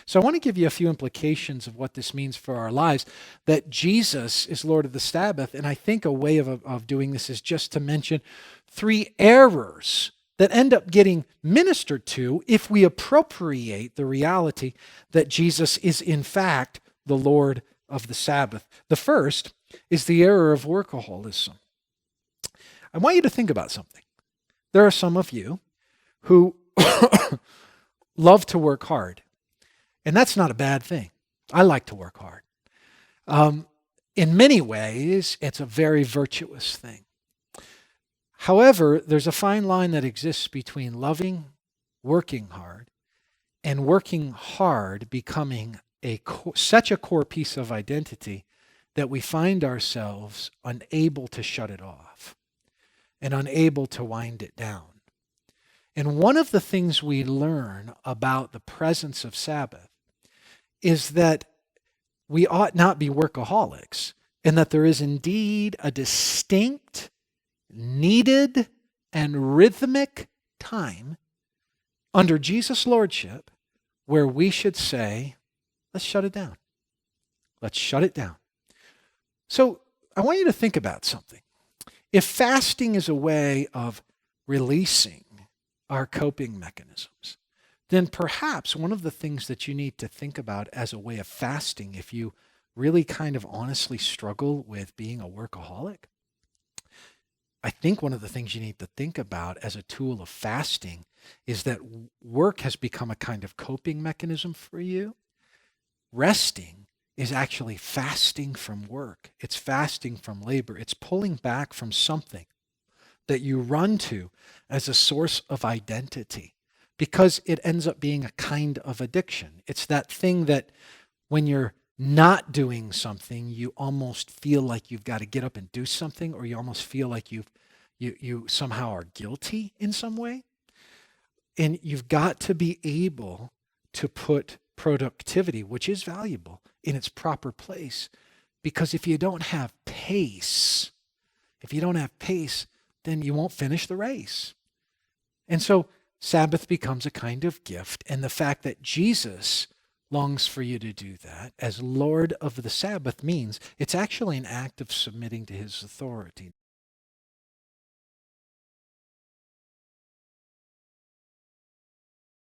So I want to give you a few implications of what this means for our lives, that Jesus is Lord of the Sabbath. And I think a way of doing this is just to mention three errors that end up getting ministered to if we appropriate the reality that Jesus is in fact the Lord of the Sabbath. The first is the error of workaholism. I want you to think about something. There are some of you who love to work hard. And that's not a bad thing. I like to work hard. In many ways, it's a very virtuous thing. However, there's a fine line that exists between loving, working hard, and working hard becoming such a core piece of identity that we find ourselves unable to shut it off and unable to wind it down. And one of the things we learn about the presence of Sabbath is that we ought not be workaholics, and that there is indeed a distinct, needed, and rhythmic time under Jesus' lordship where we should say, let's shut it down. Let's shut it down. So I want you to think about something. If fasting is a way of releasing our coping mechanisms, then perhaps one of the things that you need to think about as a way of fasting, if you really kind of honestly struggle with being a workaholic, I think one of the things you need to think about as a tool of fasting is that work has become a kind of coping mechanism for you. Resting is actually fasting from work. It's fasting from labor. It's pulling back from something that you run to as a source of identity, because it ends up being a kind of addiction. It's that thing that when you're not doing something, you almost feel like you've got to get up and do something, or you almost feel like you somehow are guilty in some way. And you've got to be able to put productivity, which is valuable, in its proper place. Because if you don't have pace, then you won't finish the race. And so Sabbath becomes a kind of gift, and the fact that Jesus longs for you to do that as Lord of the Sabbath means it's actually an act of submitting to his authority.